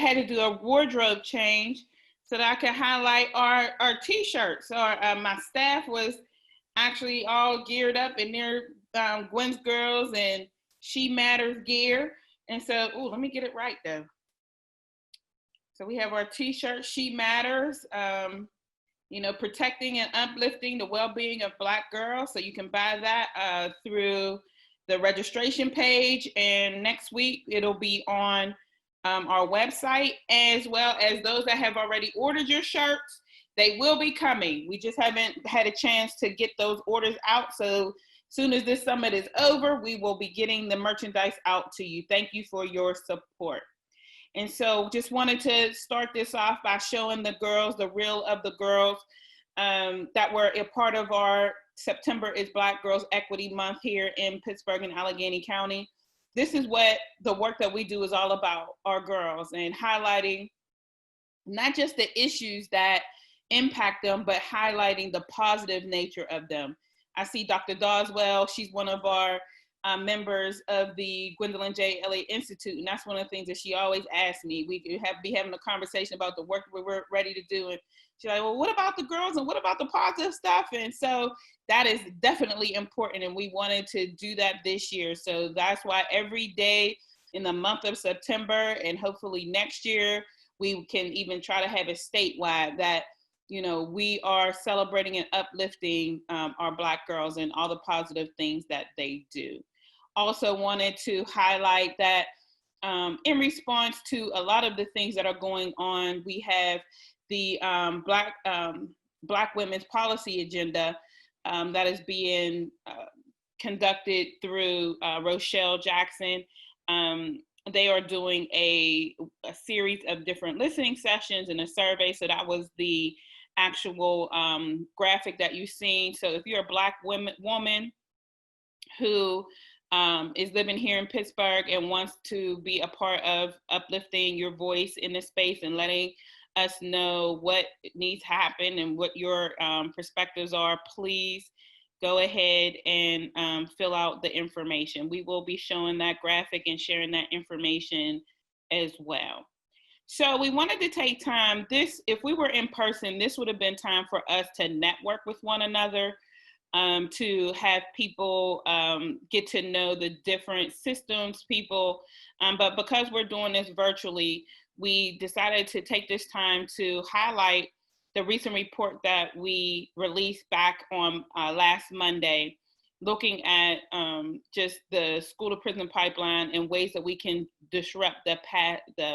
had to do a wardrobe change so that I could highlight our t-shirts. My staff was actually all geared up in their GwensGirls and She Matters gear. And so, let me get it right though. So we have our t-shirt, She Matters, protecting and uplifting the well-being of Black girls. So you can buy that through the registration page. And next week, it'll be on our website, as well as those that have already ordered your shirts. They will be coming. We just haven't had a chance to get those orders out. So as soon as this summit is over, we will be getting the merchandise out to you. Thank you for your support. And so just wanted to start this off by showing the girls, the reel of the girls that were a part of our September is Black Girls Equity Month here in Pittsburgh and Allegheny County. This is what the work that we do is all about, our girls, and highlighting not just the issues that impact them, but highlighting the positive nature of them. I see Dr. Doswell, she's one of our members of the Gwendolyn J. Elliott Institute, and that's one of the things that she always asks me. We could be having a conversation about the work we're ready to do, and she's like, well, what about the girls and what about the positive stuff? And so that is definitely important, and we wanted to do that this year. So that's why every day in the month of September, and hopefully next year, we can even try to have it statewide, that we are celebrating and uplifting our Black girls and all the positive things that they do. Also wanted to highlight that in response to a lot of the things that are going on, we have the Black Women's Policy Agenda that is being conducted through Rochelle Jackson. They are doing a series of different listening sessions and a survey. So that was the actual graphic that you've seen. So if you're a Black woman who is living here in Pittsburgh and wants to be a part of uplifting your voice in this space and letting us know what needs to happen and what your perspectives are, please go ahead and fill out the information. We will be showing that graphic and sharing that information as well. So we wanted to take time, if we were in person, this would have been time for us to network with one another, to have people get to know the different systems, people. But because we're doing this virtually, we decided to take this time to highlight the recent report that we released back on last Monday, looking at just the school to prison pipeline and ways that we can disrupt the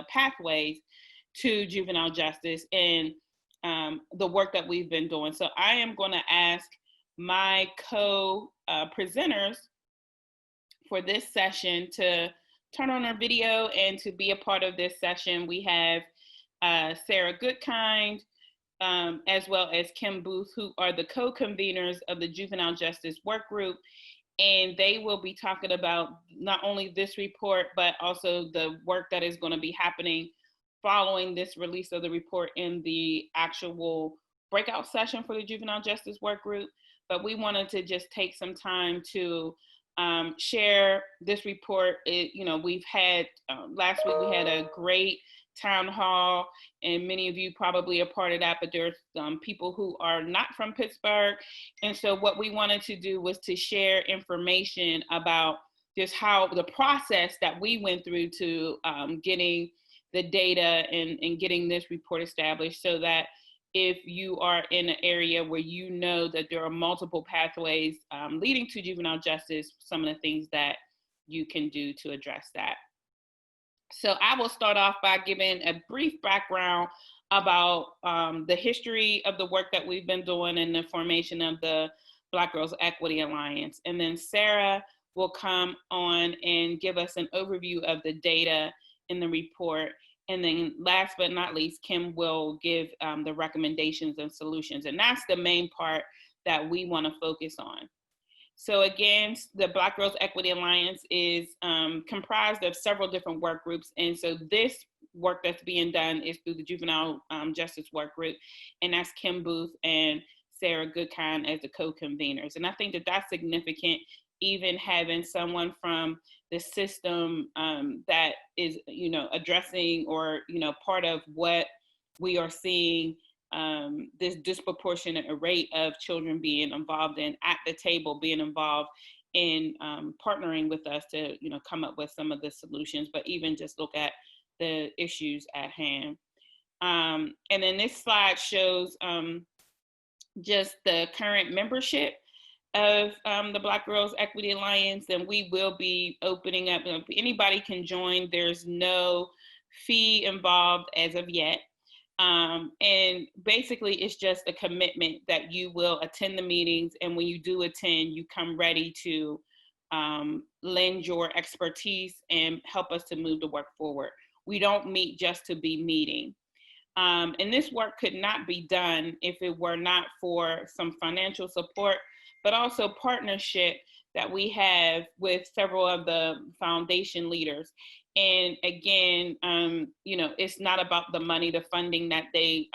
pathways to juvenile justice and the work that we've been doing. So I am going to ask my co-presenters for this session to turn on our video and to be a part of this session. We have Sarah Goodkind, as well as Kim Booth, who are the co-conveners of the Juvenile Justice Work Group. And they will be talking about not only this report, but also the work that is going to be happening following this release of the report in the actual breakout session for the Juvenile Justice Work Group. But we wanted to just take some time to share this report. We've had, last week we had a great town hall, and many of you probably are part of that, but there's people who are not from Pittsburgh. And so what we wanted to do was to share information about just how the process that we went through to getting the data and getting this report established, so that if you are in an area where you know that there are multiple pathways leading to juvenile justice, some of the things that you can do to address that. So I will start off by giving a brief background about the history of the work that we've been doing and the formation of the Black Girls Equity Alliance. And then Sarah will come on and give us an overview of the data in the report. And then last but not least, Kim will give the recommendations and solutions. And that's the main part that we want to focus on. So again, the Black Girls Equity Alliance is comprised of several different work groups. And so this work that's being done is through the Juvenile Justice Work Group. And that's Kim Booth and Sarah Goodkind as the co-conveners. And I think that that's significant even having someone from the system that is, addressing or, part of what we are seeing, this disproportionate rate of children being involved in at the table, being involved in partnering with us to, come up with some of the solutions, but even just look at the issues at hand. And then this slide shows just the current membership of the Black Girls Equity Alliance, and we will be opening up. Anybody can join. There's no fee involved as of yet. And basically, it's just a commitment that you will attend the meetings, and when you do attend, you come ready to lend your expertise and help us to move the work forward. We don't meet just to be meeting. And this work could not be done if it were not for some financial support, but also partnership that we have with several of the foundation leaders. And again, it's not about the money, the funding that they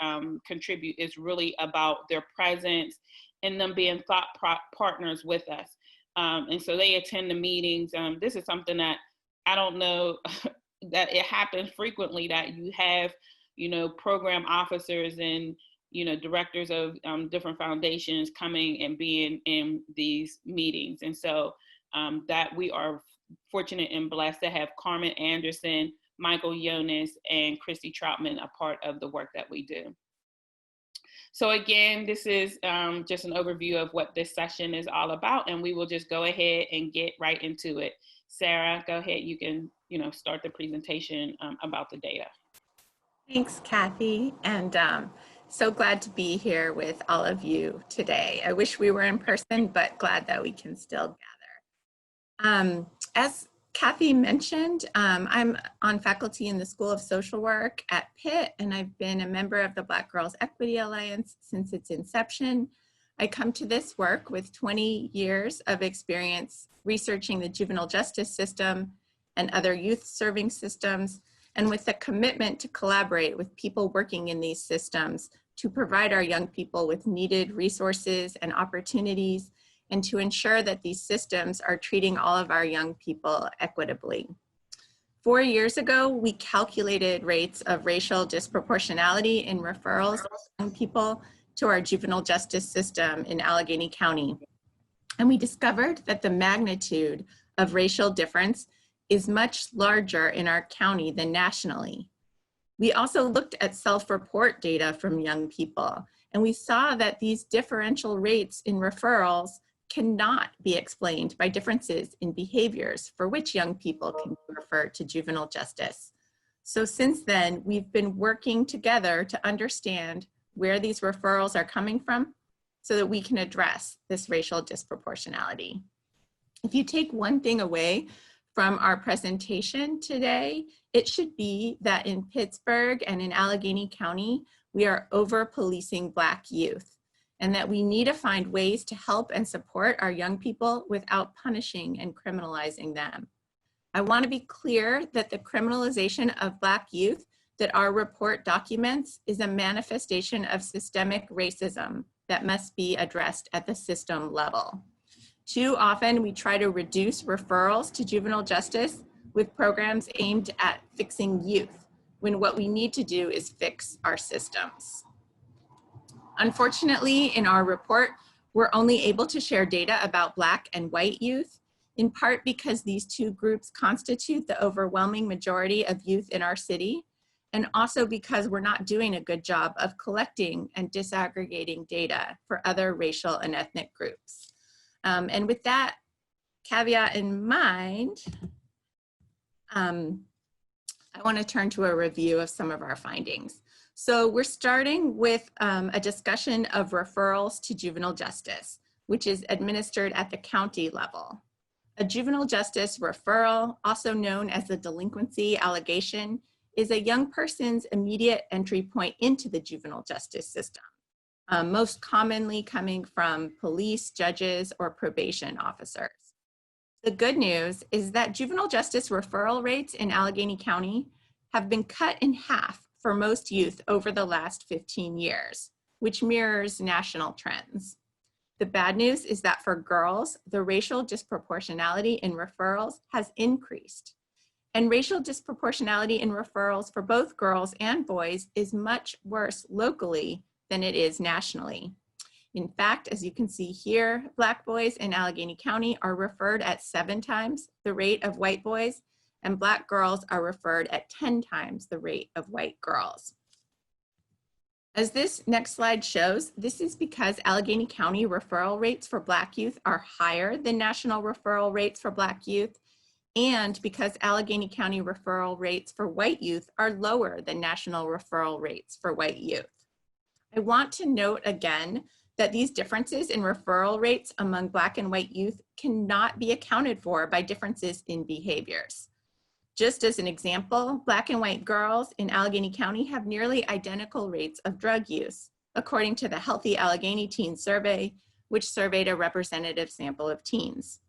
contribute. It's really about their presence and them being thought partners with us. And so they attend the meetings. This is something that I don't know that it happens frequently, that you have, program officers and, directors of different foundations coming and being in these meetings. And so that we are fortunate and blessed to have Carmen Anderson, Michael Jonas, and Christy Troutman a part of the work that we do. So again, this is just an overview of what this session is all about, and we will just go ahead and get right into it. Sarah, go ahead. You can, start the presentation about the data. Thanks, Kathy, and so glad to be here with all of you today. I wish we were in person, but glad that we can still gather. As Kathy mentioned, I'm on faculty in the School of Social Work at Pitt, and I've been a member of the Black Girls Equity Alliance since its inception. I come to this work with 20 years of experience researching the juvenile justice system and other youth serving systems, and with a commitment to collaborate with people working in these systems to provide our young people with needed resources and opportunities, and to ensure that these systems are treating all of our young people equitably. 4 years ago, we calculated rates of racial disproportionality in referrals of young people to our juvenile justice system in Allegheny County. And we discovered that the magnitude of racial difference is much larger in our county than nationally. We also looked at self-report data from young people, and we saw that these differential rates in referrals cannot be explained by differences in behaviors for which young people can be referred to juvenile justice. So since then, we've been working together to understand where these referrals are coming from so that we can address this racial disproportionality. If you take one thing away from our presentation today, it should be that in Pittsburgh and in Allegheny County, we are over-policing Black youth, and that we need to find ways to help and support our young people without punishing and criminalizing them. I want to be clear that the criminalization of Black youth that our report documents is a manifestation of systemic racism that must be addressed at the system level. Too often, we try to reduce referrals to juvenile justice with programs aimed at fixing youth, when what we need to do is fix our systems. Unfortunately, in our report, we're only able to share data about Black and white youth, in part because these two groups constitute the overwhelming majority of youth in our city, and also because we're not doing a good job of collecting and disaggregating data for other racial and ethnic groups. And with that caveat in mind, I want to turn to a review of some of our findings. So we're starting with a discussion of referrals to juvenile justice, which is administered at the county level. A juvenile justice referral, also known as a delinquency allegation, is a young person's immediate entry point into the juvenile justice system, most commonly coming from police, judges, or probation officers. The good news is that juvenile justice referral rates in Allegheny County have been cut in half for most youth over the last 15 years, which mirrors national trends. The bad news is that for girls, the racial disproportionality in referrals has increased. And racial disproportionality in referrals for both girls and boys is much worse locally than it is nationally. In fact, as you can see here, Black boys in Allegheny County are referred at 7 times the rate of white boys, and Black girls are referred at 10 times the rate of white girls. As this next slide shows, this is because Allegheny County referral rates for Black youth are higher than national referral rates for Black youth, and because Allegheny County referral rates for white youth are lower than national referral rates for white youth. I want to note again that these differences in referral rates among Black and white youth cannot be accounted for by differences in behaviors. Just as an example, Black and white girls in Allegheny County have nearly identical rates of drug use, according to the Healthy Allegheny Teen Survey, which surveyed a representative sample of teens.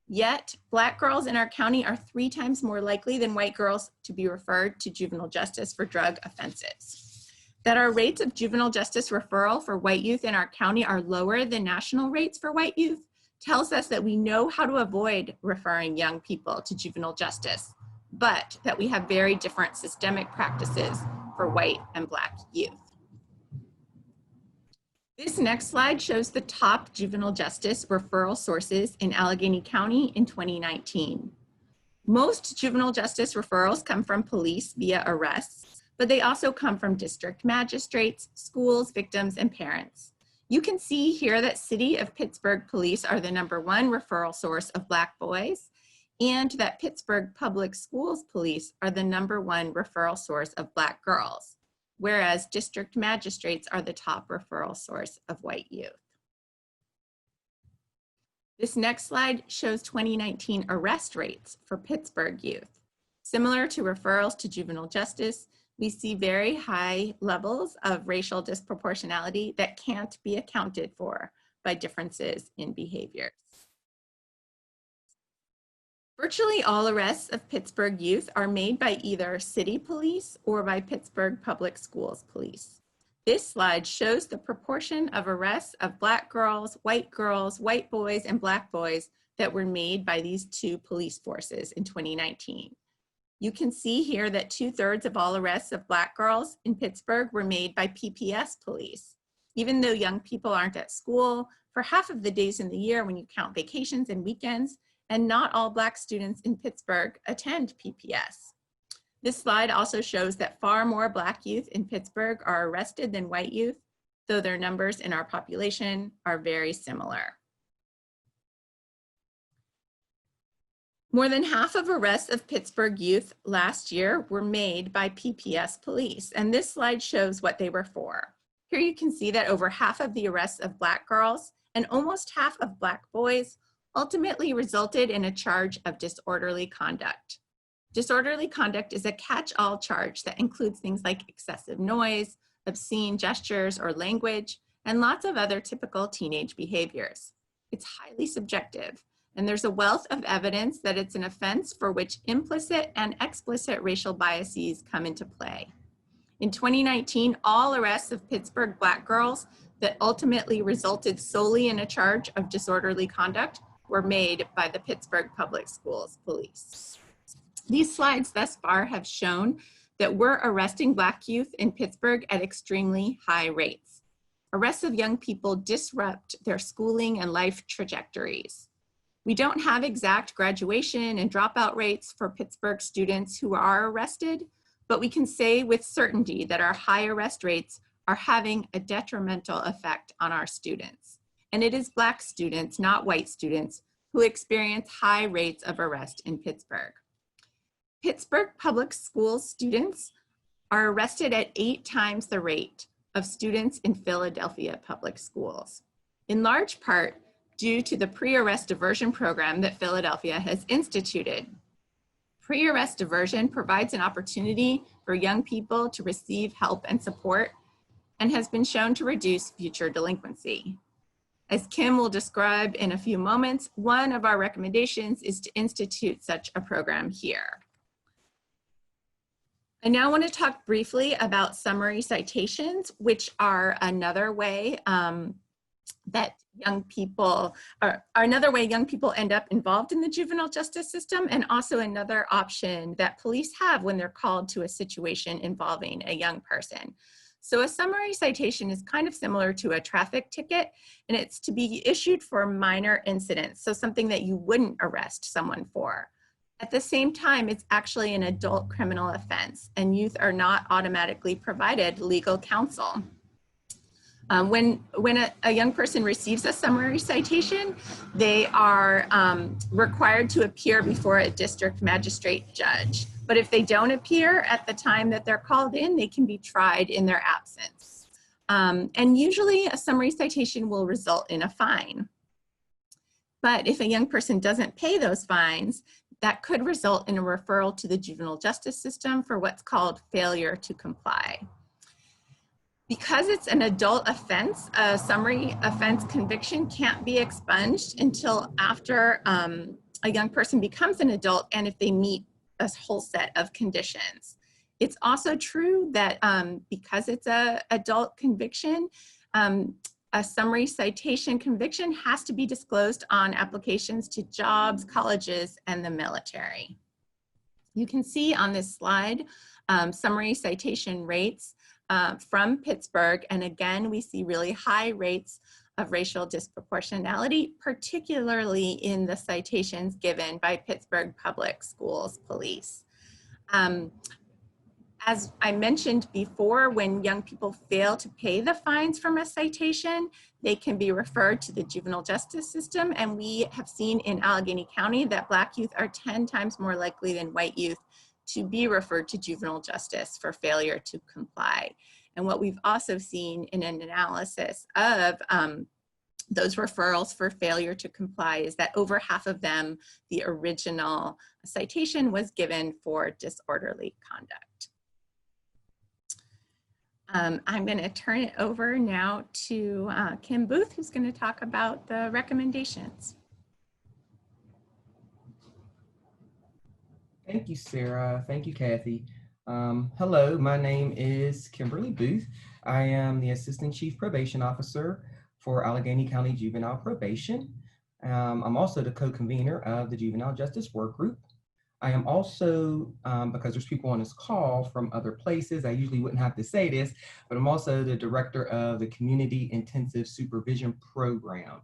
Yet, Black girls in our county are 3 times more likely than white girls to be referred to juvenile justice for drug offenses. That our rates of juvenile justice referral for white youth in our county are lower than national rates for white youth tells us that we know how to avoid referring young people to juvenile justice, but that we have very different systemic practices for white and Black youth. This next slide shows the top juvenile justice referral sources in Allegheny County in 2019. Most juvenile justice referrals come from police via arrests, but they also come from district magistrates, schools, victims, and parents. You can see here that City of Pittsburgh police are the #1 referral source of Black boys, and that Pittsburgh Public Schools police are the #1 referral source of Black girls, whereas district magistrates are the top referral source of white youth. This next slide shows 2019 arrest rates for Pittsburgh youth. Similar to referrals to juvenile justice, we see very high levels of racial disproportionality that can't be accounted for by differences in behaviors. Virtually all arrests of Pittsburgh youth are made by either city police or by Pittsburgh Public Schools police. This slide shows the proportion of arrests of Black girls, white boys, and Black boys that were made by these 2 police forces in 2019. You can see here that 2/3 of all arrests of Black girls in Pittsburgh were made by PPS police. Even though young people aren't at school for half of the days in the year when you count vacations and weekends, and not all Black students in Pittsburgh attend PPS. This slide also shows that far more Black youth in Pittsburgh are arrested than white youth, though their numbers in our population are very similar. More than half of arrests of Pittsburgh youth last year were made by PPS police, and this slide shows what they were for. Here you can see that over half of the arrests of Black girls and almost half of Black boys ultimately resulted in a charge of disorderly conduct. Disorderly conduct is a catch-all charge that includes things like excessive noise, obscene gestures or language, and lots of other typical teenage behaviors. It's highly subjective, and there's a wealth of evidence that it's an offense for which implicit and explicit racial biases come into play. In 2019, all arrests of Pittsburgh Black girls that ultimately resulted solely in a charge of disorderly conduct were made by the Pittsburgh Public Schools police. These slides thus far have shown that we're arresting Black youth in Pittsburgh at extremely high rates. Arrests of young people disrupt their schooling and life trajectories. We don't have exact graduation and dropout rates for Pittsburgh students who are arrested, but we can say with certainty that our high arrest rates are having a detrimental effect on our students. And it is Black students, not white students, who experience high rates of arrest in Pittsburgh. Pittsburgh Public Schools students are arrested at 8 times the rate of students in Philadelphia Public Schools, in large part due to the pre-arrest diversion program that Philadelphia has instituted. Pre-arrest diversion provides an opportunity for young people to receive help and support and has been shown to reduce future delinquency. As Kim will describe in a few moments, one of our recommendations is to institute such a program here. I now want to talk briefly about summary citations, which are another way that young people are another way young people end up involved in the juvenile justice system, and also another option that police have when they're called to a situation involving a young person. So a summary citation is kind of similar to a traffic ticket, and it's to be issued for minor incidents, so something that you wouldn't arrest someone for. At the same time, it's actually an adult criminal offense, and youth are not automatically provided legal counsel. When a young person receives a summary citation, they are required to appear before a district magistrate judge. But if they don't appear at the time that they're called in, they can be tried in their absence. And usually a summary citation will result in a fine. But if a young person doesn't pay those fines, that could result in a referral to the juvenile justice system for what's called failure to comply. Because it's an adult offense, a summary offense conviction can't be expunged until after a young person becomes an adult and if they meet a whole set of conditions. It's also true that because it's an adult conviction, a summary citation conviction has to be disclosed on applications to jobs, colleges, and the military. You can see on this slide summary citation rates from Pittsburgh, and again, we see really high rates of racial disproportionality, particularly in the citations given by Pittsburgh Public Schools Police. As I mentioned before, when young people fail to pay the fines from a citation, they can be referred to the juvenile justice system. And we have seen in Allegheny County that Black youth are 10 times more likely than white youth to be referred to juvenile justice for failure to comply. And what we've also seen in an analysis of those referrals for failure to comply is that over half of them, the original citation was given for disorderly conduct. I'm going to turn it over now to Kim Booth, who's going to talk about the recommendations. Thank you, Sarah. Thank you, Kathy. Hello, my name is Kimberly Booth. I am the Assistant Chief Probation Officer for Allegheny County Juvenile Probation. I'm also the co-convener of the Juvenile Justice Work Group. I am also, because there's people on this call from other places, I usually wouldn't have to say this, but I'm also the director of the Community Intensive Supervision Program.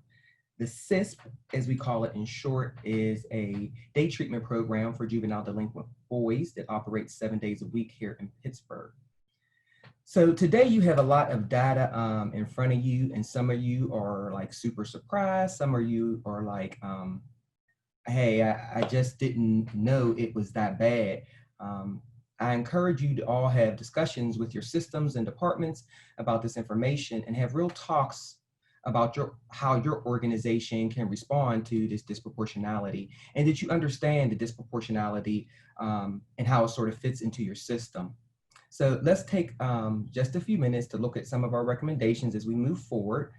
The CISP, as we call it in short, is a day treatment program for juvenile delinquent boys that operates 7 days a week here in Pittsburgh. So today you have a lot of data in front of you, and some of you are like super surprised. Some of you are like, hey, I just didn't know it was that bad. I encourage you to all have discussions with your systems and departments about this information and have real talks about how your organization can respond to this disproportionality, and that you understand the disproportionality and how it sort of fits into your system. So let's take just a few minutes to look at some of our recommendations as we move forward,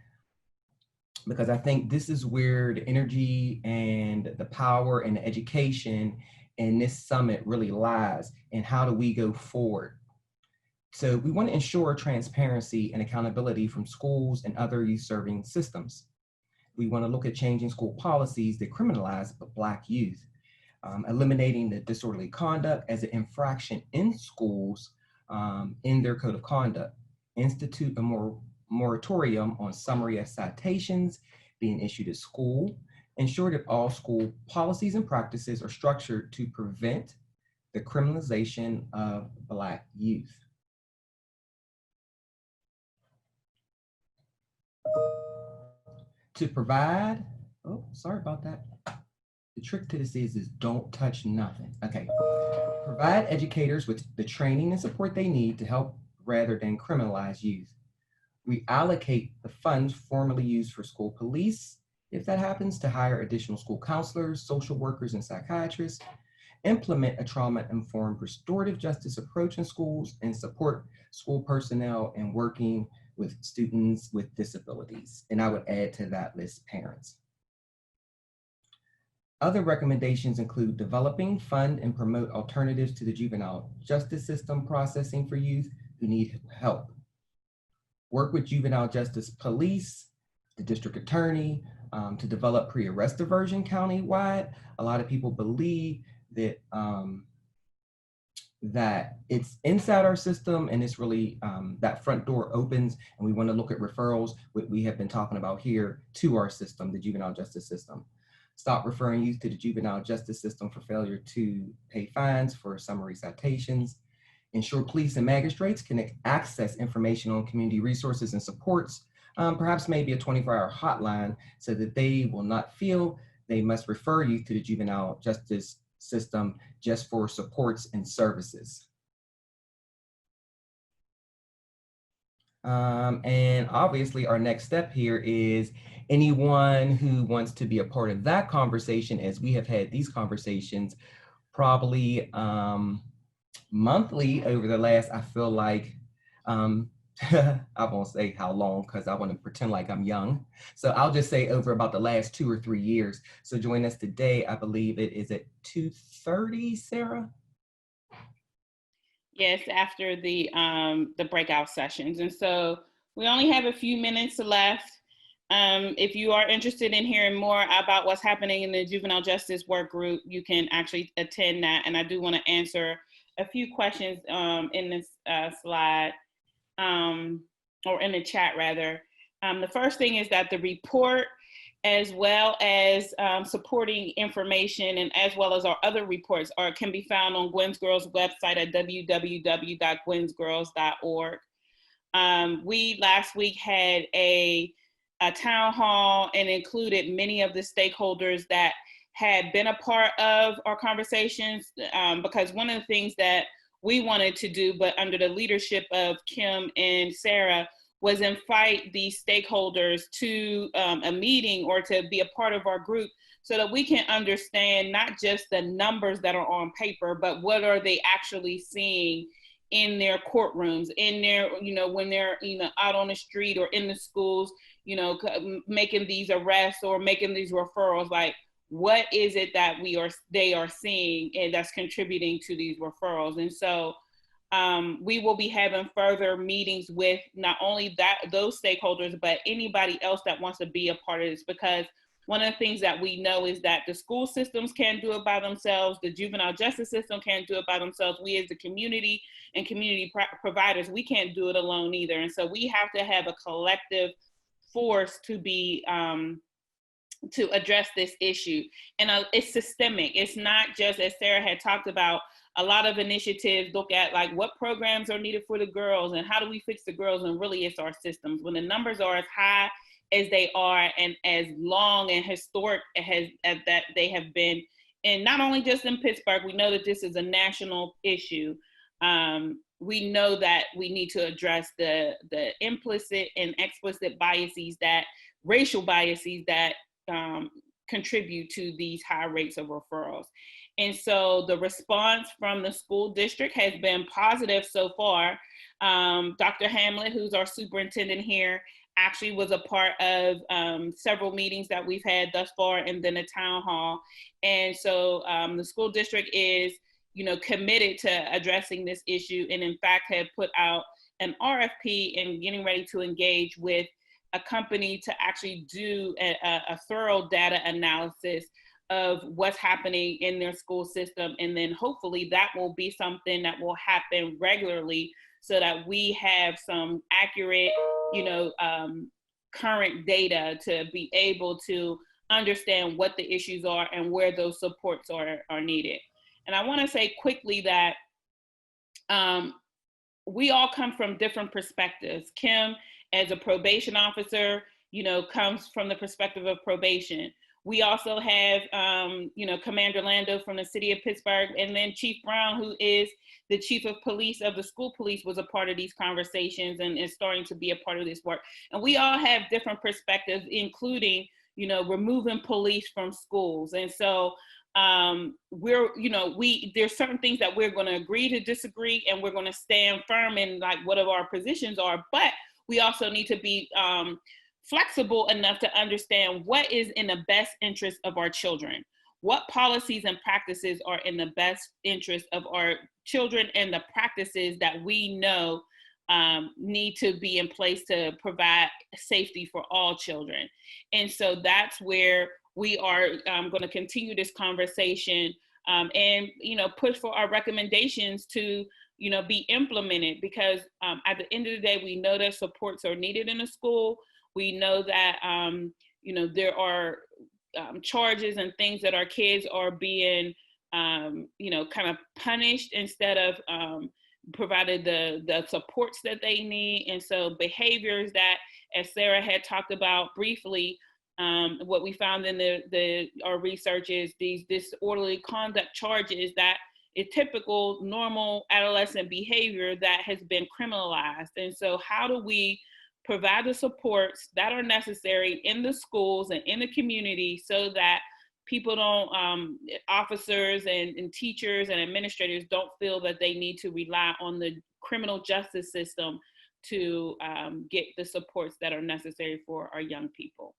because I think this is where the energy and the power and the education in this summit really lies, and how do we go forward. So we want to ensure transparency and accountability from schools and other youth-serving systems. We want to look at changing school policies that criminalize Black youth, eliminating the disorderly conduct as an infraction in schools in their code of conduct, institute a moratorium on summary citations being issued at school, ensure that all school policies and practices are structured to prevent the criminalization of Black youth. To provide, oh, sorry about that. The trick to this is don't touch nothing. Okay. Provide educators with the training and support they need to help rather than criminalize youth. Reallocate the funds formerly used for school police, if that happens, to hire additional school counselors, social workers, and psychiatrists. Implement a trauma-informed restorative justice approach in schools and support school personnel in working with students with disabilities. And I would add to that list parents. Other recommendations include developing, fund, and promote alternatives to the juvenile justice system processing for youth who need help. Work with juvenile justice police the district attorney, to develop pre-arrest diversion countywide. A lot of people believe that that it's inside our system and it's really that front door opens, and we want to look at referrals, what we have been talking about here, to our system, the juvenile justice system. Stop referring youth to the juvenile justice system for failure to pay fines for summary citations. Ensure police and magistrates can access information on community resources and supports, perhaps maybe a 24-hour hotline, so that they will not feel they must refer youth to the juvenile justice system just for supports and services. And obviously our next step here is anyone who wants to be a part of that conversation, as we have had these conversations probably monthly over the last, I feel like, I won't say how long because I want to pretend like I'm young. So I'll just say over about the last 2 or 3 years. So join us today. I believe it is at 2:30, Sarah? Yes, after the breakout sessions. And so we only have a few minutes left. If you are interested in hearing more about what's happening in the juvenile justice work group, you can actually attend that. And I do want to answer a few questions in this slide, or in the chat rather. The first thing is that the report, as well as supporting information, and as well as our other reports, can be found on GwensGirls website at www.gwensgirls.org. We last week had a town hall and included many of the stakeholders that had been a part of our conversations, because one of the things that we wanted to do, but under the leadership of Kim and Sarah, was invite these stakeholders to a meeting or to be a part of our group, so that we can understand not just the numbers that are on paper, but what are they actually seeing in their courtrooms, in their, when they're, out on the street or in the schools, making these arrests or making these referrals. Like, what is it that they are seeing and that's contributing to these referrals? And so we will be having further meetings with not only those stakeholders, but anybody else that wants to be a part of this, because one of the things that we know is that the school systems can't do it by themselves. The juvenile justice system can't do it by themselves. We as the community and community providers, we can't do it alone either. And so we have to have a collective force to be to address this issue. And it's systemic. It's not just, as Sarah had talked about, a lot of initiatives look at like what programs are needed for the girls and how do we fix the girls, and really it's our systems. When the numbers are as high as they are and as long and historic as that they have been, and not only just in Pittsburgh, we know that this is a national issue. We know that we need to address the implicit and explicit biases, that racial biases that contribute to these high rates of referrals. And so the response from the school district has been positive so far. Dr. Hamlet, who's our superintendent here, actually was a part of several meetings that we've had thus far, and then a town hall. And so the school district is, committed to addressing this issue, and in fact have put out an RFP and getting ready to engage with a company to actually do a thorough data analysis of what's happening in their school system. And then hopefully that will be something that will happen regularly, so that we have some accurate, current data to be able to understand what the issues are and where those supports are needed. And I want to say quickly that we all come from different perspectives. Kim, as a probation officer, comes from the perspective of probation. We also have, Commander Lando from the city of Pittsburgh, and then Chief Brown, who is the chief of police of the school police, was a part of these conversations and is starting to be a part of this work. And we all have different perspectives, including, removing police from schools. And so there's certain things that we're going to agree to disagree, and we're going to stand firm in like what our positions are, but we also need to be flexible enough to understand what is in the best interest of our children, what policies and practices are in the best interest of our children, and the practices that we know need to be in place to provide safety for all children. And so that's where we are going to continue this conversation and, push for our recommendations to, be implemented, because at the end of the day, we know that supports are needed in a school. We know that, there are charges and things that our kids are being, kind of punished instead of provided the supports that they need. And so behaviors that, as Sarah had talked about briefly, what we found in our research is these disorderly conduct charges that is typical normal adolescent behavior that has been criminalized. And so how do we provide the supports that are necessary in the schools and in the community so that people don't, officers and teachers and administrators don't feel that they need to rely on the criminal justice system to get the supports that are necessary for our young people.